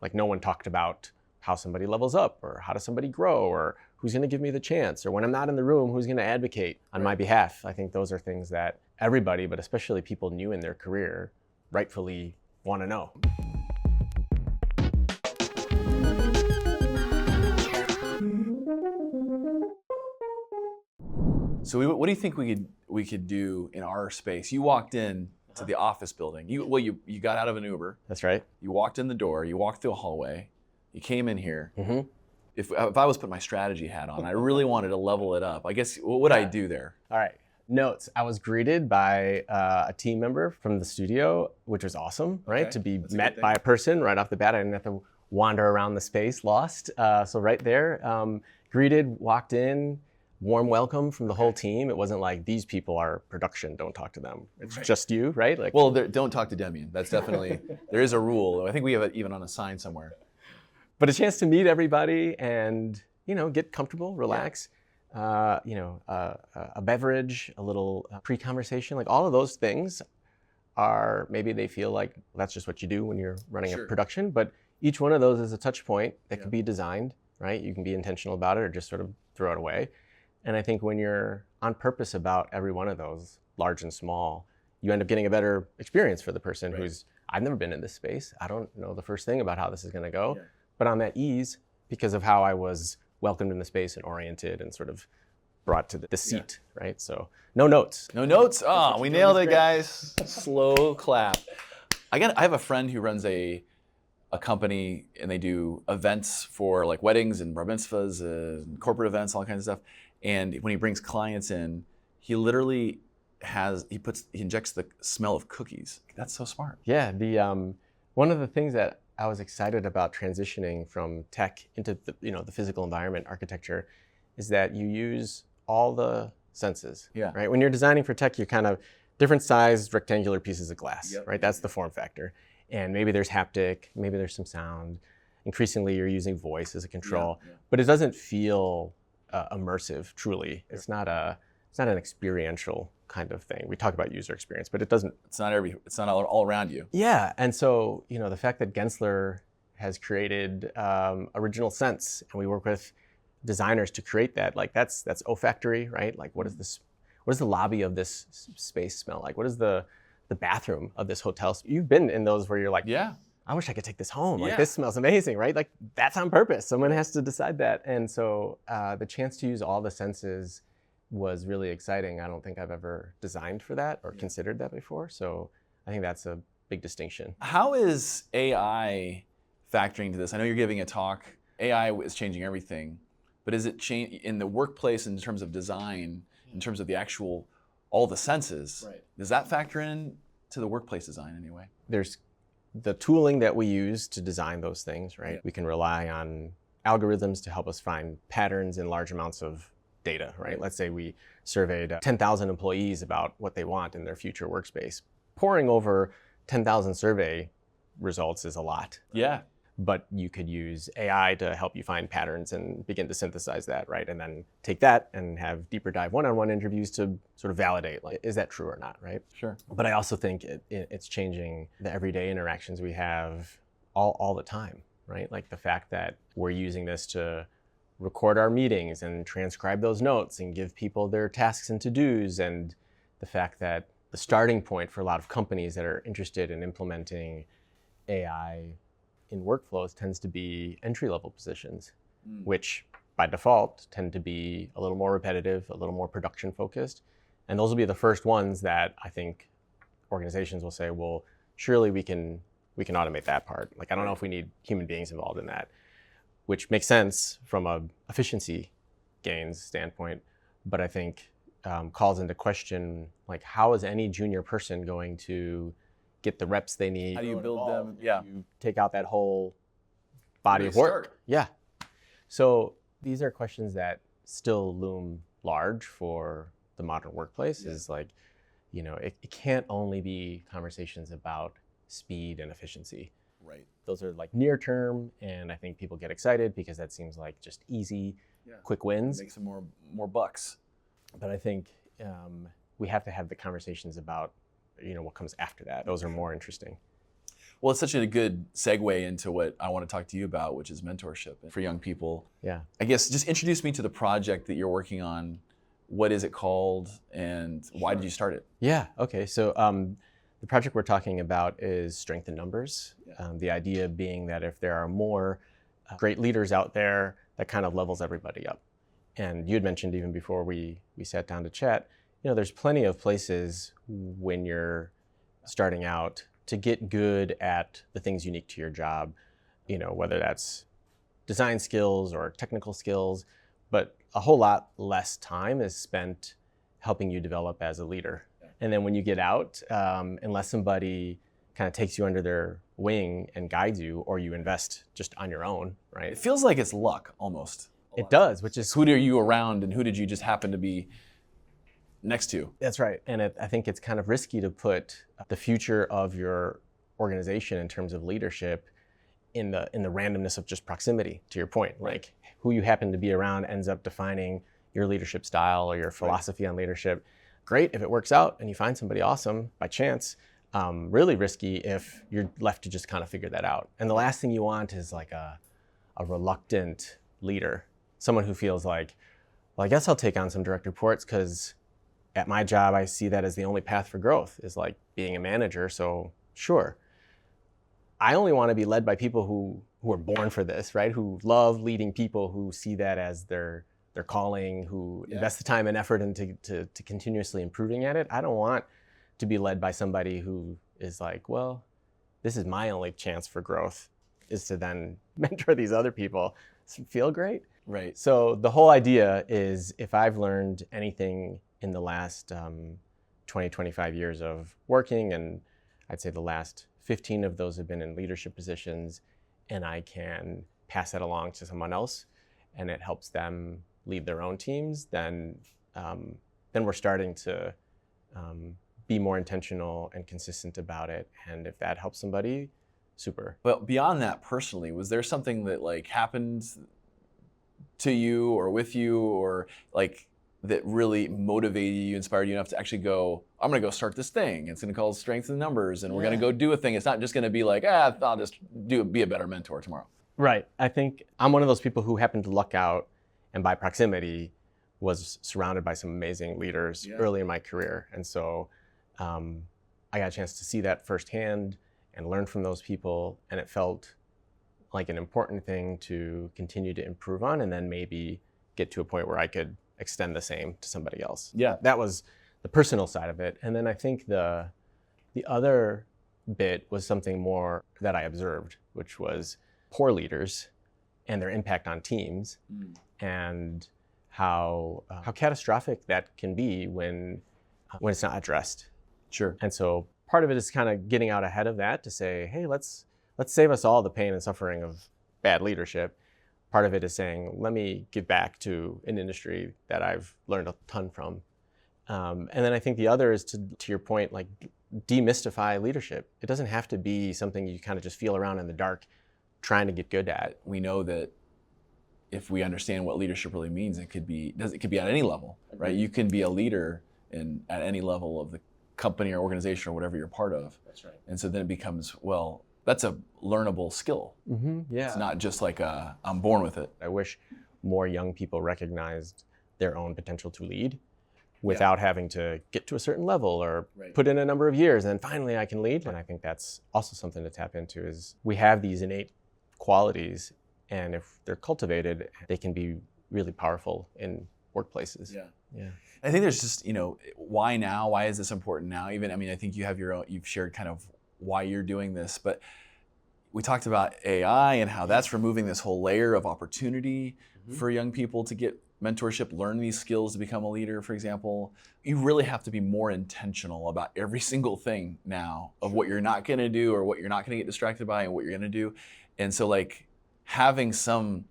Like no one talked about how somebody levels up or how does somebody grow or who's going to give me the chance or when I'm not in the room, who's going to advocate on my behalf. I think those are things that everybody, but especially people new in their career, rightfully want to know. So what do you think we could do in our space? You walked in to the office building. You got out of an Uber. That's right. You walked in the door. You walked through a hallway. You came in here. Mm-hmm. If I was putting my strategy hat on, I really wanted to level it up. I guess what would I do there? All right. Notes. I was greeted by a team member from the studio, which was awesome, right? Okay. To be That's a met good by thing. a person right off the bat. I didn't have to wander around the space lost. So right there, greeted, walked in, warm welcome from the whole team. It wasn't like these people are production, don't talk to them. It's just you, right? Like, Well, don't talk to Demian. That's definitely, there is a rule. I think we have it even on a sign somewhere. but a chance to meet everybody and, get comfortable, relax. A beverage, a little pre-conversation, like all of those things are, maybe they feel like that's just what you do when you're running a production, but each one of those is a touch point that could be designed, right? You can be intentional about it or just sort of throw it away. And I think when you're on purpose about every one of those, large and small, you end up getting a better experience for the person who's, I've never been in this space. I don't know the first thing about how this is going to go, but I'm at ease because of how I was welcomed in the space and oriented and sort of brought to the seat, right? So no notes. No notes? Oh, we nailed it, guys. Slow clap. I have a friend who runs a company and they do events for like weddings and bar mitzvahs and corporate events, all kinds of stuff. And when he brings clients in, he literally he injects the smell of cookies. That's so smart. Yeah, one of the things that I was excited about transitioning from tech into the physical environment architecture is that you use all the senses, right? When you're designing for tech, you're kind of different sized rectangular pieces of glass, right? That's the form factor. And maybe there's haptic, maybe there's some sound. Increasingly, you're using voice as a control, but it doesn't feel immersive, truly. It's not an experiential kind of thing. We talk about user experience, but it doesn't. It's not all around you. Yeah, and so the fact that Gensler has created original sense, and we work with designers to create that, like that's olfactory, right? Like what does the lobby of this space smell like? What is the bathroom of this hotel? You've been in those where you're like, I wish I could take this home. Like this smells amazing, right? Like that's on purpose. Someone has to decide that. And so the chance to use all the senses was really exciting. I don't think I've ever designed for that or considered that before. So I think that's a big distinction. How is AI factoring into this? I know you're giving a talk. AI is changing everything, but is it change in the workplace in terms of design, in terms of the actual, all the senses? Right. Does that factor in to the workplace design anyway? There's the tooling that we use to design those things, right? We can rely on algorithms to help us find patterns in large amounts of data, right? Let's say we surveyed 10,000 employees about what they want in their future workspace. Poring over 10,000 survey results is a lot. Yeah. But you could use AI to help you find patterns and begin to synthesize that, right? And then take that and have deeper dive one-on-one interviews to sort of validate, like, is that true or not, right? Sure. But I also think it's changing the everyday interactions we have all the time, right? Like the fact that we're using this to record our meetings and transcribe those notes and give people their tasks and to-dos, and the fact that the starting point for a lot of companies that are interested in implementing AI in workflows tends to be entry-level positions, which by default tend to be a little more repetitive, a little more production-focused. And those will be the first ones that I think organizations will say, well, surely we can automate that part. Like, I don't know if we need human beings involved in that, which makes sense from a efficiency gains standpoint, but I think calls into question, like, how is any junior person going to get the reps they need? How do you build them? Yeah. You take out that whole body of work. Yeah. So these are questions that still loom large for the modern workplace. Is like, it can't only be conversations about speed and efficiency. Right. Those are like near term, and I think people get excited because that seems like just easy, quick wins. Make some more bucks. But I think we have to have the conversations about what comes after that. Those are more interesting. Well, it's such a good segue into what I want to talk to you about, which is mentorship for young people. Yeah. I guess just introduce me to the project that you're working on. What is it called, and why did you start it? Yeah. Okay. So the project we're talking about is Strength in Numbers. The idea being that if there are more great leaders out there, that kind of levels everybody up. And you had mentioned even before we sat down to chat, there's plenty of places when you're starting out to get good at the things unique to your job, whether that's design skills or technical skills, but a whole lot less time is spent helping you develop as a leader. And then when you get out, unless somebody kind of takes you under their wing and guides you, or you invest just on your own, right? It feels like it's luck almost. It does, which is... Who are you around, and who did you just happen to be next to? That's right. And I think it's kind of risky to put the future of your organization in terms of leadership in the randomness of just proximity, to your point. Right. Like who you happen to be around ends up defining your leadership style or your philosophy on leadership. Great if it works out and you find somebody awesome by chance. Really risky if you're left to just kind of figure that out. And the last thing you want is like a reluctant leader, someone who feels like, well, I guess I'll take on some direct reports because at my job, I see that as the only path for growth is like being a manager. So sure. I only want to be led by people who are born for this, right? Who love leading people, who see that as their calling, who invest the time and effort into to continuously improving at it. I don't want to be led by somebody who is like, well, this is my only chance for growth, is to then mentor these other people. Does it feel great? Right. So the whole idea is, if I've learned anything in the last 20, 25 years of working, and I'd say the last 15 of those have been in leadership positions, and I can pass that along to someone else, and it helps them lead their own teams, then we're starting to be more intentional and consistent about it. And if that helps somebody, super. But beyond that, personally, was there something that like happened to you or with you, or like that really motivated you, inspired you enough to actually go, I'm going to go start this thing. It's going to call Strength in Numbers, and we're going to go do a thing. It's not just going to be like, I'll just be a better mentor tomorrow. Right. I think I'm one of those people who happened to luck out, and by proximity was surrounded by some amazing leaders early in my career. And so I got a chance to see that firsthand and learn from those people. And it felt like an important thing to continue to improve on, and then maybe get to a point where I could extend the same to somebody else. Yeah. That was the personal side of it. And then I think the other bit was something more that I observed, which was poor leaders and their impact on teams, and how catastrophic that can be when it's not addressed. Sure. And so part of it is kind of getting out ahead of that to say, hey, let's save us all the pain and suffering of bad leadership. Part of it is saying, let me give back to an industry that I've learned a ton from. And then I think the other is to your point, like demystify leadership. It doesn't have to be something you kind of just feel around in the dark trying to get good at. We know that if we understand what leadership really means, it could be at any level, right? You can be a leader at any level of the company or organization or whatever you're part of. That's right. And so then it becomes, well, that's a learnable skill. Mm-hmm. Yeah. It's not just like I'm born with it. I wish more young people recognized their own potential to lead without having to get to a certain level or put in a number of years and finally I can lead. And I think that's also something to tap into, is we have these innate qualities, and if they're cultivated, they can be really powerful in workplaces. Yeah. I think there's just, why now? Why is this important now? I think you've shared kind of why you're doing this, but we talked about AI and how that's removing this whole layer of opportunity for young people to get mentorship, learn these skills to become a leader, for example. You really have to be more intentional about every single thing now of what you're not going to do or what you're not going to get distracted by and what you're going to do. And so like having to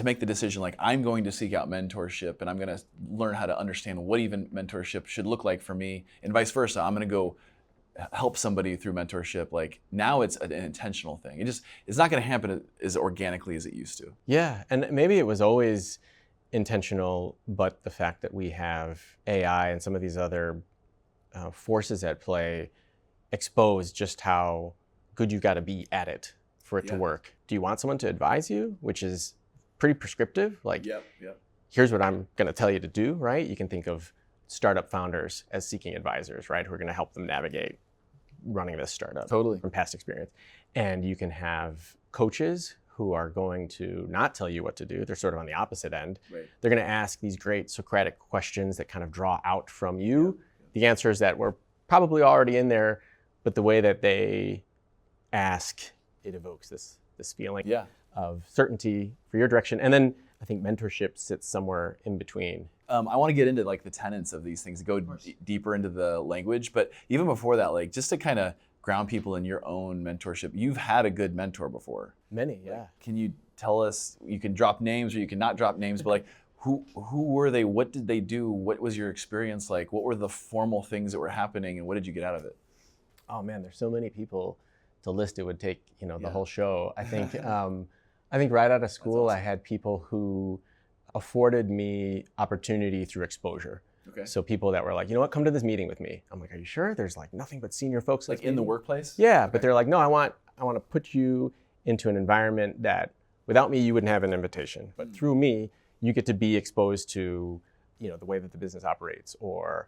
make the decision, like I'm going to seek out mentorship and I'm going to learn how to understand what even mentorship should look like for me, and vice versa. I'm going to go help somebody through mentorship. Like now it's an intentional thing. It's not going to happen as organically as it used to. Yeah, and maybe it was always intentional, but the fact that we have AI and some of these other forces at play expose just how good you got to be at it for it to Yeah. work. Do you want someone to advise you, which is pretty prescriptive? Like, Yep. here's what I'm going to tell you to do, right? You can think of startup founders as seeking advisors, right? Who are going to help them navigate running this startup. Totally. From past experience. And you can have coaches who are going to not tell you what to do. They're sort of on the opposite end. Right. They're going to ask these great Socratic questions that kind of draw out from you the answers that were probably already in there, but the way that they ask, it evokes this feeling Yeah. of certainty for your direction. And then I think mentorship sits somewhere in between. I want to get into like the tenets of these things, go deeper into the language. But even before that, like just to kind of ground people in your own mentorship, you've had a good mentor before. Many, yeah. Can you tell us, you can drop names or you can not drop names, but like who were they? What did they do? What was your experience like? What were the formal things that were happening and what did you get out of it? Oh man, there's so many people to list. It would take, the whole show. I think I think right out of school, awesome. I had people who afforded me opportunity through exposure. Okay. So people that were like, you know what, come to this meeting with me. I'm like, are you sure? There's like nothing but senior folks Like in the workplace? Yeah, Okay. but they're like, no, I want to put you into an environment that without me you wouldn't have an invitation, but through me you get to be exposed to, the way that the business operates or,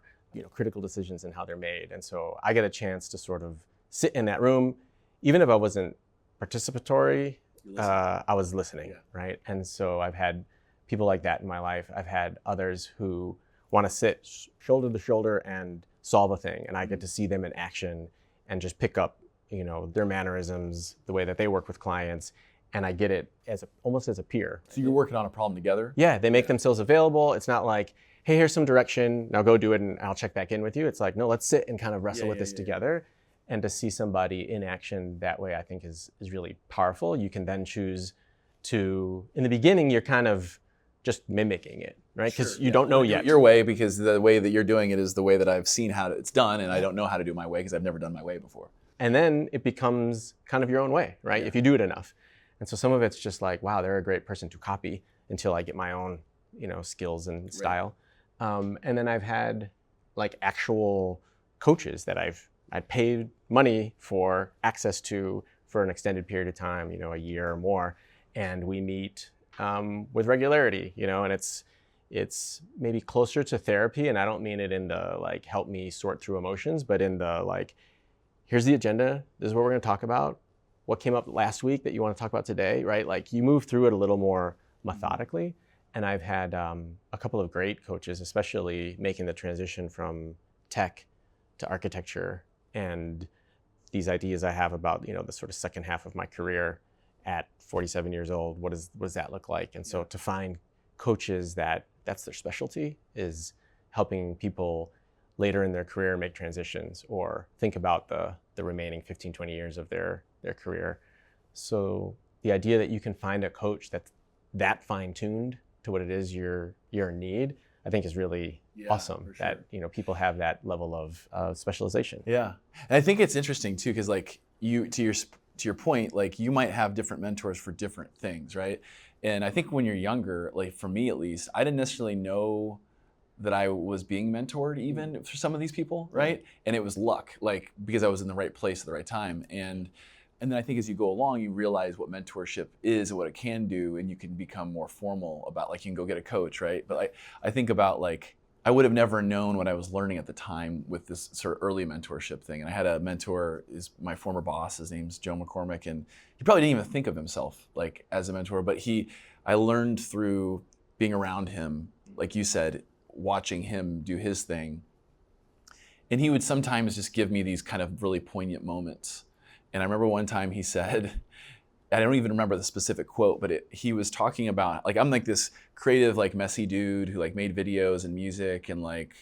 critical decisions and how they're made. And so I get a chance to sort of sit in that room, even if I wasn't participatory. I was listening, right? And so I've had people like that in my life. I've had others who want to sit shoulder to shoulder and solve a thing, and I get to see them in action and just pick up, their mannerisms, the way that they work with clients, and I get it almost as a peer. So you're working on a problem together? Yeah, they make themselves available. It's not like, hey, here's some direction, now go do it and I'll check back in with you. It's like, no, let's sit and kind of wrestle with this together. And to see somebody in action that way, I think is really powerful. You can then choose to, in the beginning, you're kind of just mimicking it, right? Because you don't know yet. Your way, because the way that you're doing it is the way that I've seen how it's done, and I don't know how to do my way because I've never done my way before. And then it becomes kind of your own way, right? If you do it enough. And so some of it's just like, wow, they're a great person to copy until I get my own, skills and style. And then I've had like actual coaches that I'd paid money for access to for an extended period of time, a year or more. And we meet with regularity, and it's maybe closer to therapy. And I don't mean it in the like, help me sort through emotions, but in the like, here's the agenda. This is what we're going to talk about. What came up last week that you want to talk about today, right? Like you move through it a little more methodically. And I've had a couple of great coaches, especially making the transition from tech to architecture and these ideas I have about, the sort of second half of my career at 47 years old. What does that look like? And so to find coaches that's their specialty is helping people later in their career make transitions or think about the remaining 15, 20 years of their career. So the idea that you can find a coach that's that fine-tuned to what it is your need, I think is really awesome. That people have that level of specialization. Yeah, and I think it's interesting too, because like to your point, like you might have different mentors for different things, right? And I think when you're younger, like for me at least, I didn't necessarily know that I was being mentored even for some of these people, right? And it was luck, like because I was in the right place at the right time. And then I think as you go along, you realize what mentorship is and what it can do, and you can become more formal about like you can go get a coach, right? But I think about like I would have never known what I was learning at the time with this sort of early mentorship thing. And I had a mentor, is my former boss, his name's Joe McCormick, and he probably didn't even think of himself like as a mentor, but I learned through being around him, like you said, watching him do his thing. And he would sometimes just give me these kind of really poignant moments. And I remember one time he said, I don't even remember the specific quote, but he was talking about, like, I'm like this creative, like messy dude who like made videos and music and like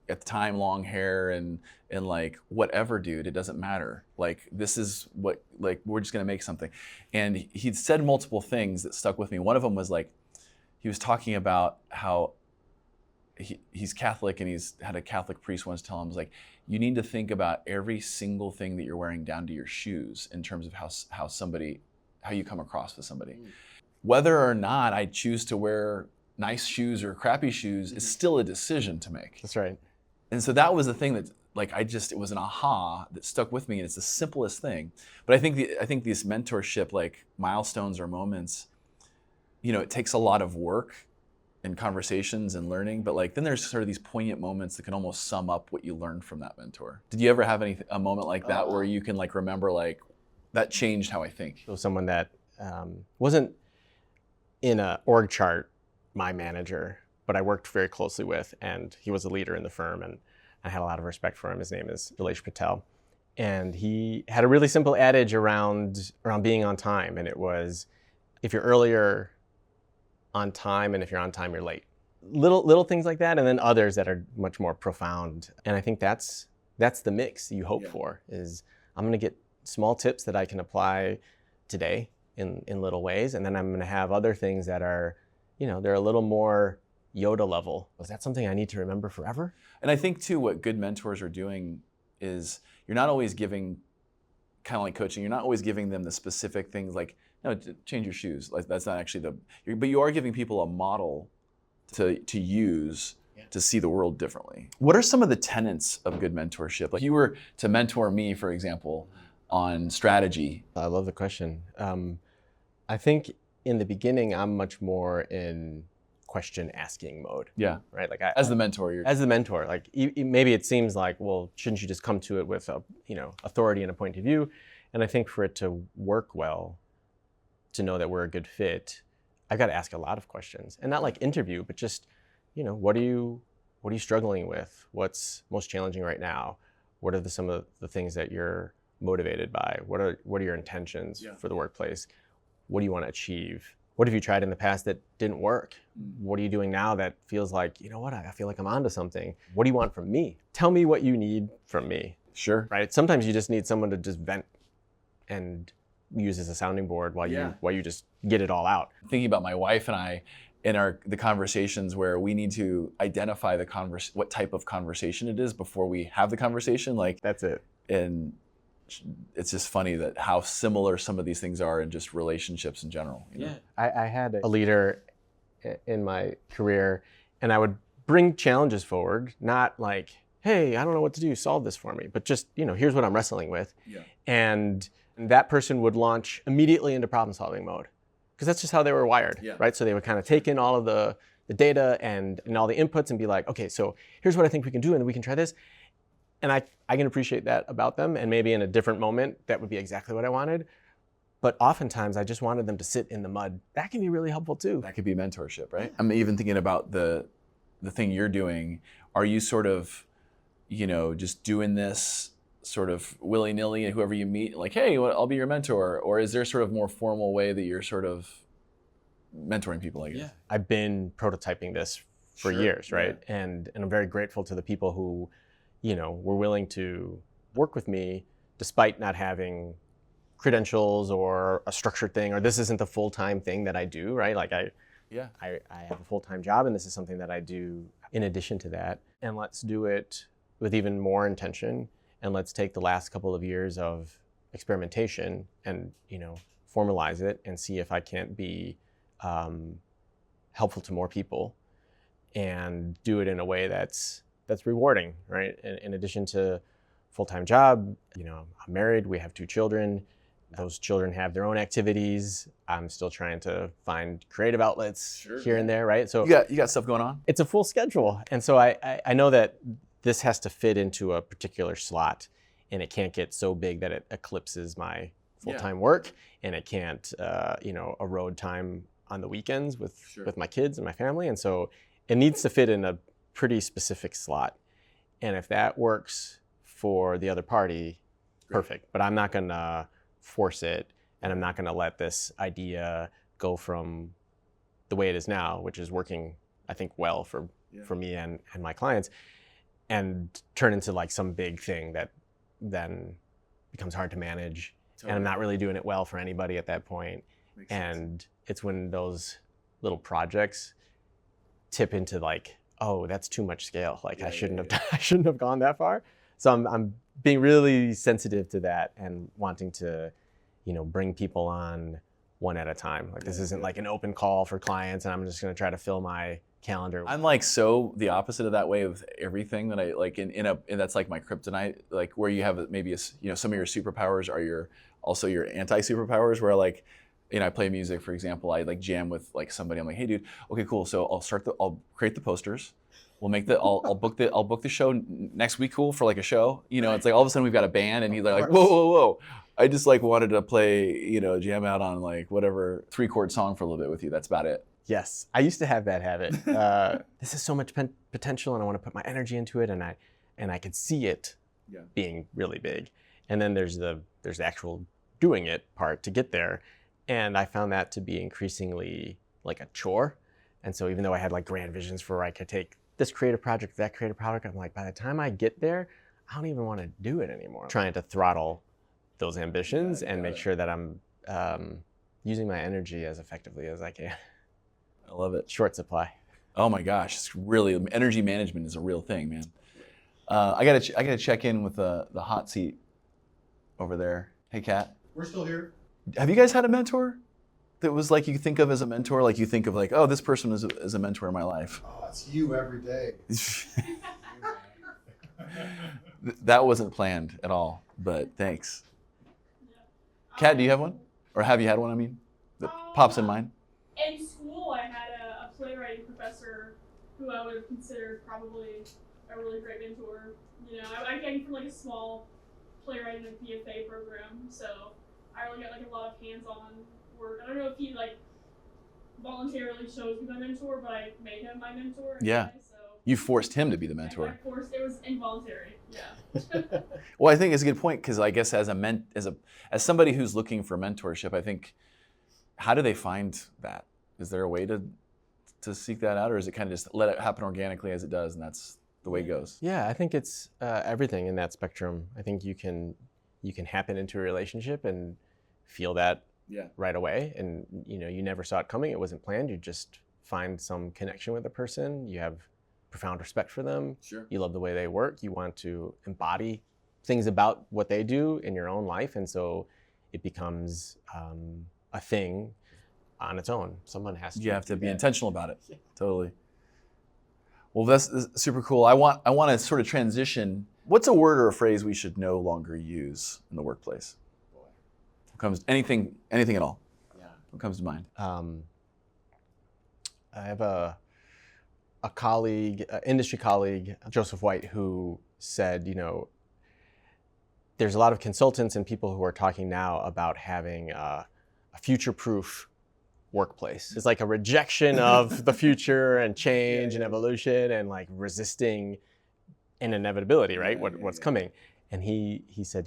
at the time long hair and like whatever, dude, it doesn't matter. Like this is what, like we're just gonna make something. And he'd said multiple things that stuck with me. One of them was like, he was talking about how he's Catholic and he's had a Catholic priest once tell him, was like, you need to think about every single thing that you're wearing down to your shoes in terms of how you come across with somebody. Whether or not I choose to wear nice shoes or crappy shoes is still a decision to make. That's right. And so that was the thing that like it was an aha that stuck with me, and it's the simplest thing. But I think these mentorship like milestones or moments, it takes a lot of work and conversations and learning, but like then there's sort of these poignant moments that can almost sum up what you learned from that mentor. Did you ever have a moment like that where you can like remember like that changed how I think? So someone that wasn't in a org chart, my manager, but I worked very closely with, and he was a leader in the firm, and I had a lot of respect for him. His name is Patel. And he had a really simple adage around being on time. And it was, if you're earlier on time, and if you're on time, you're late. Little things like that, and then others that are much more profound. And I think that's the mix you hope for, is I'm gonna get small tips that I can apply today in little ways. And then I'm gonna have other things that are, they're a little more Yoda level. Was that something I need to remember forever? And I think too, what good mentors are doing is you're not always giving, kind of like coaching, you're not always giving them the specific things like, no, change your shoes. Like that's not actually but you are giving people a model to use to see the world differently. What are some of the tenets of good mentorship? Like if you were to mentor me, for example, on strategy. I love the question. I think in the beginning, I'm much more in question asking mode. Yeah. Right. Like as the mentor, as the mentor, like maybe it seems like, well, shouldn't you just come to it with authority and a point of view? And I think for it to work well, to know that we're a good fit, I've got to ask a lot of questions, and not like interview, but just, what are you struggling with? What's most challenging right now? What are some of the things that you're motivated by? What are your intentions for the workplace? What do you want to achieve? What have you tried in the past that didn't work? What are you doing now that feels like, I feel like I'm onto something? What do you want from me? Tell me what you need from me. Sure. Right? Sometimes you just need someone to just vent and use as a sounding board while you just get it all out. Thinking about my wife and I in the conversations where we need to identify what type of conversation it is before we have the conversation. Like that's it. And it's just funny that how similar some of these things are in just relationships in general. I had a leader in my career, and I would bring challenges forward, not like, hey, I don't know what to do, solve this for me, but just, here's what I'm wrestling with. And that person would launch immediately into problem solving mode, because that's just how they were wired, right? So they would kind of take in all of the data and all the inputs and be like, okay, so here's what I think we can do, and we can try this. And I can appreciate that about them, and maybe in a different moment, that would be exactly what I wanted. But oftentimes, I just wanted them to sit in the mud. That can be really helpful too. That could be mentorship, right? I'm even thinking about the thing you're doing. Are you sort of, just doing this sort of willy-nilly, and whoever you meet, like, hey, I'll be your mentor? Or is there sort of more formal way that you're sort of mentoring people, I guess? Yeah. I've been prototyping this for years, right? Yeah. And I'm very grateful to the people who, were willing to work with me despite not having credentials or a structured thing, or this isn't the full-time thing that I do, right? Like I have a full-time job, and this is something that I do in addition to that. And let's do it with even more intention. And let's take the last couple of years of experimentation and, formalize it and see if I can't be helpful to more people, and do it in a way that's rewarding, right? In addition to full-time job, I'm married, we have 2 children. Those children have their own activities. I'm still trying to find creative outlets here and there, right? So you got stuff going on? It's a full schedule. And so I know that this has to fit into a particular slot, and it can't get so big that it eclipses my full-time work, and it can't, erode time on the weekends with my kids and my family. And so it needs to fit in a pretty specific slot. And if that works for the other party, perfect. But I'm not gonna force it, and I'm not gonna let this idea go from the way it is now, which is working, I think, well for me and my clients, and turn into like some big thing that then becomes hard to manage. Totally. And I'm not really doing it well for anybody at that point. Makes sense. It's when those little projects tip into like, oh, that's too much scale. Like I shouldn't have gone that far. So I'm being really sensitive to that, and wanting to, bring people on one at a time. Like this isn't like an open call for clients and I'm just going to try to fill my calendar. I'm like so the opposite of that way of everything that I like and that's like my kryptonite, like where you have maybe some of your superpowers are your anti-superpowers, where like, I play music, for example, I like jam with like somebody, I'm like, hey dude, okay, cool. So I'll create the posters. We'll make I'll book the show next week, cool, for like a show. It's like all of a sudden we've got a band and he's like, whoa. I just like wanted to play, jam out on like whatever 3-chord song for a little bit with you. That's about it. Yes, I used to have that habit. This is so much potential, and I want to put my energy into it, and I could see it being really big. And then there's the actual doing it part to get there, and I found that to be increasingly like a chore. And so even though I had like grand visions for where I could take this creative project, that creative project, I'm like, by the time I get there, I don't even want to do it anymore. Trying to throttle those ambitions and make sure that I'm using my energy as effectively as I can. I love it. Short supply. Oh my gosh, it's really, energy management is a real thing, man. I gotta check in with the hot seat over there. Hey, Kat. We're still here. Have you guys had a mentor that was like you think of as a mentor? Like you think of like, oh, this person is a mentor in my life. Oh, it's you every day. That wasn't planned at all, but thanks. Kat, do you have one? Or have you had one, I mean, that pops in mind? In school, I had a playwriting professor who I would have considered probably a really great mentor. I came from like a small playwriting and PFA program, so I really got like a lot of hands-on work. I don't know if he like voluntarily chose me my mentor, but I made him my mentor. Yeah. So You forced him to be the mentor. It was involuntary. Yeah. Well, I think it's a good point, because I guess as somebody who's looking for mentorship, I think, how do they find that? Is there a way to seek that out, or is it kind of just let it happen organically as it does, and that's the way it goes? Yeah, I think it's everything in that spectrum. I think you can happen into a relationship and feel that right away, and you never saw it coming. It wasn't planned. You just find some connection with a person. You have profound respect for them. Sure. You love the way they work. You want to embody things about what they do in your own life, and so it becomes a thing on its own. Someone has to. You have to be intentional about it. Yeah. Totally. Well, that's super cool. I want to sort of transition. What's a word or a phrase we should no longer use in the workplace? What comes anything at all? Yeah. What comes to mind? I have a colleague, industry colleague, Joseph White, who said, there's a lot of consultants and people who are talking now about having a future-proof workplace. It's like a rejection of the future and change and evolution and like resisting an inevitability, right? What's coming. And he said,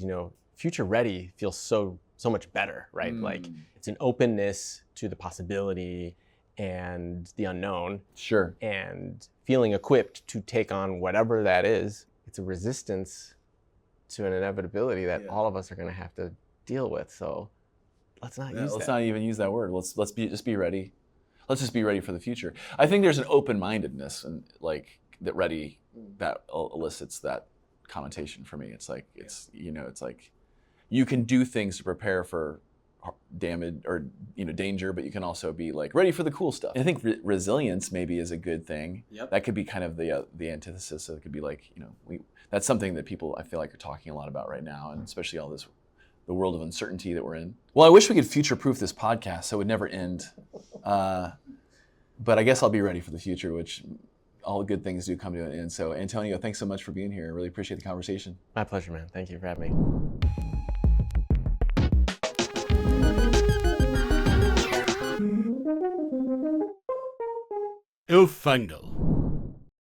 future ready feels so much better, right? Like it's an openness to the possibility and the unknown. Sure. And feeling equipped to take on whatever that is. It's a resistance to an inevitability that all of us are going to have to deal with. So let's not use that. Let's not even use that word. Let's just be ready. Let's just be ready for the future. I think there's an open-mindedness and like that ready that elicits that connotation for me. It's like it's like you can do things to prepare for damage or danger, but you can also be like ready for the cool stuff. And I think resilience maybe is a good thing. Yep. That could be kind of the antithesis. So it could be like that's something that people I feel like are talking a lot about right now, and especially the world of uncertainty that we're in. Well, I wish we could future-proof this podcast so it would never end. But I guess I'll be ready for the future, which all good things do come to an end. So Antonio, thanks so much for being here. I really appreciate the conversation. My pleasure, man. Thank you for having me. El Fango.